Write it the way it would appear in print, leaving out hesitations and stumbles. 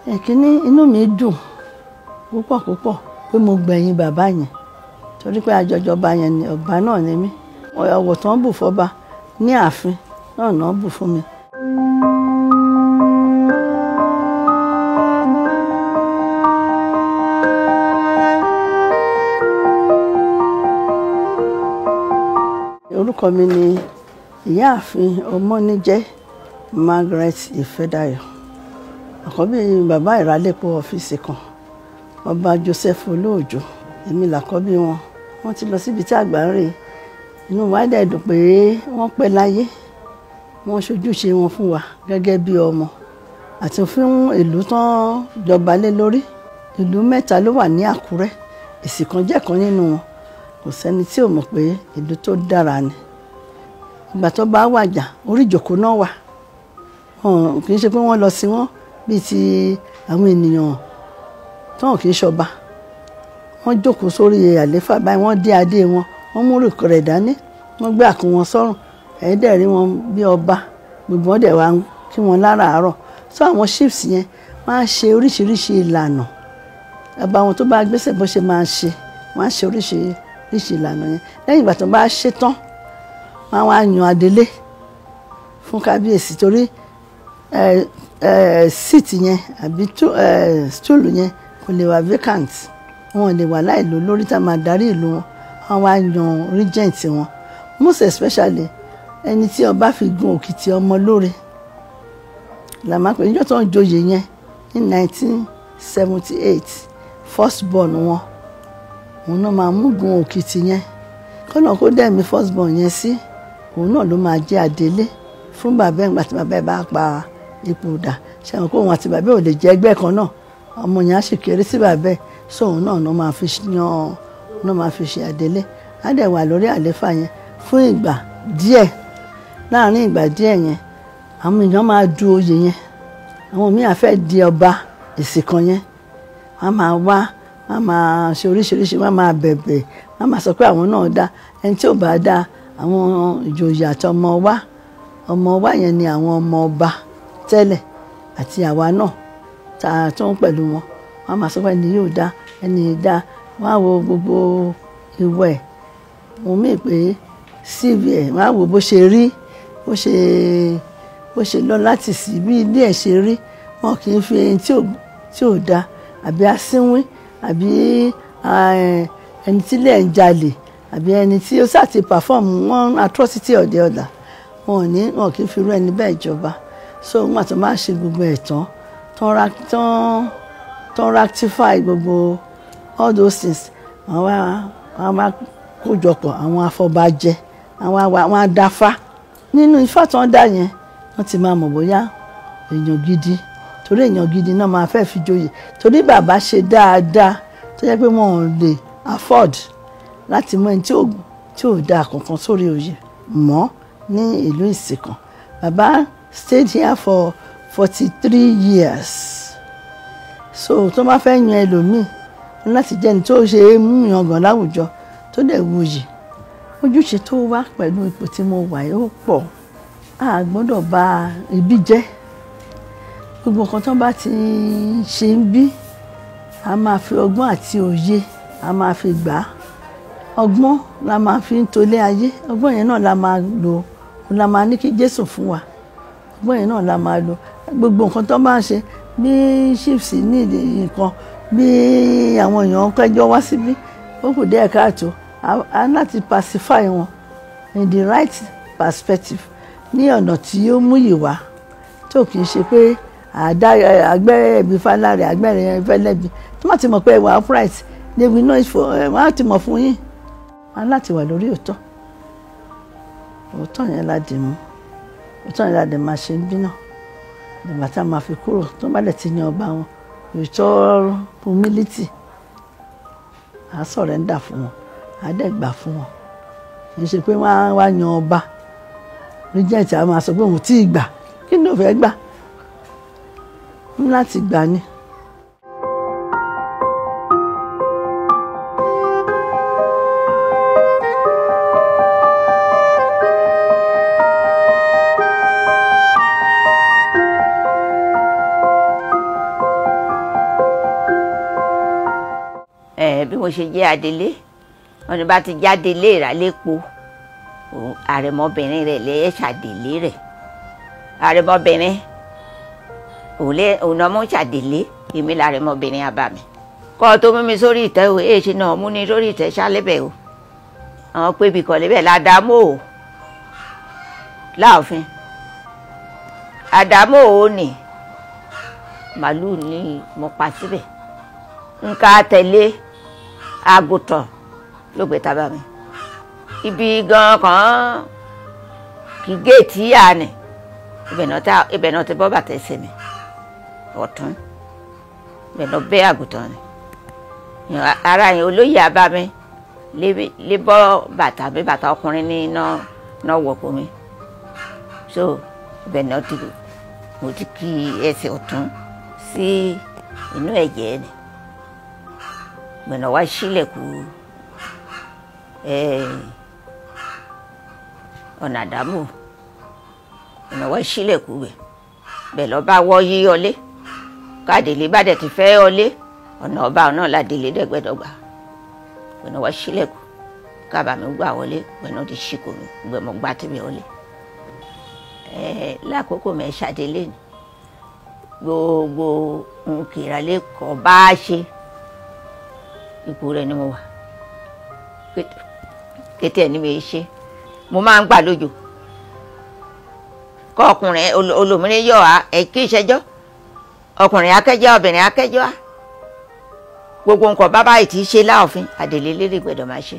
Èkíní inú mi dùn púpọ̀ púpọ̀ pé mo gbẹ̀yìn bàbá yẹn torí pé àjọjọba yẹn ni ọba náà ni mí. Ọ̀wọ̀ tán bù fọ́ba ní ààfin náà náà bù fún mi. Orúkọ mi ni Ìyáàfin Ọmọ́níjẹ́ Margaret Ìfẹ́dayọ̀. Àkọ́bí bàbá Ìrálépo ọ́fíìsì kan, ọba Joseph Olóòjó, èmi làkọ́bí wọn. Wọ́n ti lọ síbi tí àgbà ń rè. Inú wa dẹ̀ dùn pé wọ́n pẹ́ láyé. Wọ́n ṣojúṣe wọn fún wa gẹ́gẹ́ bí ọmọ àti fún ìlú tán jọba lé lórí. Ìlú 3 ló wà ní Àkúrẹ́. Ìsìnkàn jẹ́ kan nínú wọn. Kò sẹ́ni tí ò mọ̀ pé ìlú tó dára ni. Ìgbà tó bá wàjà orí ìjókòó náà wà. Kì í ṣe pé wọ́n lọ sí wọn bíi ti àwọn ènìyàn tán kì í ṣọba. Wọ́n jókòó sórí àléfà báyìí, wọ́n dé adé wọn, wọ́n mú ìrùkọ̀ rẹ̀ dání, wọ́n gbé àkún wọn sọ́rùn. Ẹ̀ẹ́dẹ̀ rí wọn bí ọba, gbogbo wọn dẹ̀ wá kí wọn láràárọ̀. So àwọn chiefs yẹn máa ń ṣe oríṣiríṣi ìlànà. Ọba wọn tó bá gbéṣẹ̀ bó ṣe máa ń ṣe, wọ́n á ṣe oríṣiríṣi ìlànà yẹn. Lẹ́yìn ìgbà tó bá ṣe tán, wọ́n á wá yan adelé fún kábíyèsí torí síìtì yẹn àbí stúùlù yẹn kò lè wà vacant. Wọn lè wà láìlò lórí tá a máa darí ìlú wọn. Wọ́n wá yan regent wọn. Most especially ẹni tí ọba fi gun òkìtì ọmọ lóore la máa pè níjọ́ tó ń joyè yẹn ní 1978 first born wọn. Òun náà máa mú gun òkìtì yẹn. Kọ́nà kó dẹ̀mí first born yẹn sí. Òun náà ló máa jẹ́ adelé fún bàbá ìgbà tí bàbá ẹ̀ bá pa ipò dà. Ṣé àwọn kó wọn àti bàbá ò lè jẹ́ ẹgbẹ́ kan náà. Ọmọ yẹn á sì kéré sí bàbá ẹ̀. So òun náà ló máa fi ṣe adelé. Á dẹ̀ wà lórí àléfà yẹn fún ìgbà díẹ̀. Láàárín ìgbà díẹ̀ yẹn àwọn èèyàn máa du oyè yẹn. Àwọn míì á fẹ́ di ọba ìsìnkàn yẹn. Wọ́n máa wá, wọ́n máa ṣe oríṣiríṣi, wọ́n máa bẹ̀bẹ̀, wọ́n máa sọ pé àwọn náà dá. Ẹni tí ò bá dá àwọn ìjòyè àti ọmọ wa yẹn ni àwọn ọmọ ọba tẹ́lẹ̀ àti àwa náà tó ń pẹ̀lú wọn. Wọ́n máa sọ pé ẹni yóò dá, ẹni dá. Wọ́n á wo gbogbo ìwà ẹ̀. Mo mí pé CV ẹ̀, wọ́n á wo bó ṣe rí, bó ṣe lọ láti sí bí ilé ẹ̀ ṣe rí. Wọn kì í fi ẹni tí ò dá àbí asínwín àbí ẹni tí ilé ẹ̀ ń jalè àbí ẹni tí ó sá ti perform one atrocity or the other. Wọn kì í fi irú ẹni bẹ́ẹ̀ jọba. So wọn àti máa ṣe gbogbo ẹ̀ tán rectify gbogbo all those things. Wọ́n wá kójọpọ̀ àwọn afọbajẹ, àwọn adáfá. Nínú ifá tó ń dá yẹn, wọ́n ti máa mọ̀ bóyá èèyàn gidi. Torí èèyàn gidi náà máa fẹ́ fi joyè. Torí bàbá ṣe dáadáa tó jẹ́ pé wọn ò lè afford láti mú ẹni tí ò dáa kankan sórí oyè mọ́ ní ìlú Ìsìnkàn. Bàbá stayed here for 43 years. So tó bá fẹ́ yan ẹlòmíì láti jẹ́ ẹni tó ṣe é mú yangàn láwùjọ tó dẹ̀ wuyì. Ojúṣe tó wá pẹ̀lú ipò tí mo wà yóò pọ̀. A gbọ́dọ̀ bà ibi jẹ́. Gbogbo nǹkan tó bá ti ṣe ń bí, a máa fi ọgbọ́n àti òye a máa fi gbà á. Ọgbọ́n la máa fi ń tolé ayé. Ọgbọ́n yẹn náà la máa lò. La máa ní kí Jésù fún wa. Ọgbọ́n yẹn náà la máa lò. Gbogbo nǹkan tó bá ń ṣe bí chiefs ní nǹkan bí àwọn èèyàn kẹjọ wá síbí ó kù díẹ̀ káàtó. A láti pacify wọn in the right perspective ní ọ̀nà tí ó mú ìwà tó kì í ṣe pé àgbẹ̀rẹ̀ ẹ̀bí fáláre àgbẹ̀rẹ̀ ẹ̀fẹ́lẹ́bí tó má ti mọ̀ pé ẹ̀wà upright they will know it for wọ́n á ti mọ̀ fún yín. A láti wà lórí òótọ́. Òótọ́ yẹn la dì mú. Òótọ́ yẹn la dì máa ṣe ń bí náà. Ìgbà tá a máa fi kúrò tó bá lè ti yan ọba wọn. Restore humility. A surrender fún wọn. A dẹ̀ gbà fún wọn. Kì í ṣe pé wọ́n á wá yan ọba. Regent a máa sọ pé òun tí ì gbà. Kí ni ó fẹ́ gbà? Láti gbà ni. bí mo ṣe jẹ́ adelé wọn ni bá ti jáde lé ìràlépo àrẹ̀mọbìnrin rẹ̀ lẹ́yẹ ṣàdélé rẹ̀ àrẹ̀mọbìnrin òun náà mú ṣàdélé èmi làrẹ̀mọbìnrin àbàmì kọ́ ọ tó mú mi sórí ìtẹ́ o èyí náà mú ni sórí ìtẹ́ ṣálẹ́bẹ̀ o àwọn pé ibì kan lébẹ̀ ládàámò o láàfin àdàmò o nì màlúù ni mo pa síbẹ̀ nǹkan àtẹ̀lé àgùntàn ló gbé tábà mi ibi gan kan kì í géètì yá ni ibẹ̀ náà ti bọ́ bàtà ẹsẹ̀ mi ọ̀tún ibẹ̀ náà bẹ́ àgùntàn ni ara yẹn olóyè abámi lè bọ́ bàtà mi bàtà ọkùnrin ní náà wọ̀pọ̀ mi so ibẹ̀ náà mo ti kí ẹsẹ̀ ọ̀tún sí inú ẹ̀jẹ̀ ni ibẹ̀ náà wá sílẹ̀kùn ọ̀nà àdámù ọ̀nà wá sílẹ̀kùn bẹ̀ lọ́ bá wọ́ yí ọlé káàdélé bá dẹ̀ ti fẹ́ ọlé ọ̀nà ọba náà ládélé dẹ́gbẹ́dọ́gba ọ̀nà wá sílẹ̀kùn kábàámi gbà wọlé ọ̀nà ti ṣíkò mi gbẹ̀mọ̀ gbá tèmi ọlé lákòókò mẹ́ ṣàdélé ni gbogbo nkìràlẹ̀ kọ́ bá a ṣe ipò rẹ̀ ni mo wà kété ẹni mi ṣe mo máa ń gbà lójú kọ́ ọkùnrin olómìnirin yọ̀ á kí ìṣẹ́jọ́ ọkùnrin akẹ́jọ́ obìnrin akẹ́jọ́ á gbogbo nǹkan bàbá yìí ti ṣe láòfin àdèlé lérí gbẹ̀dọ̀ máa ṣe.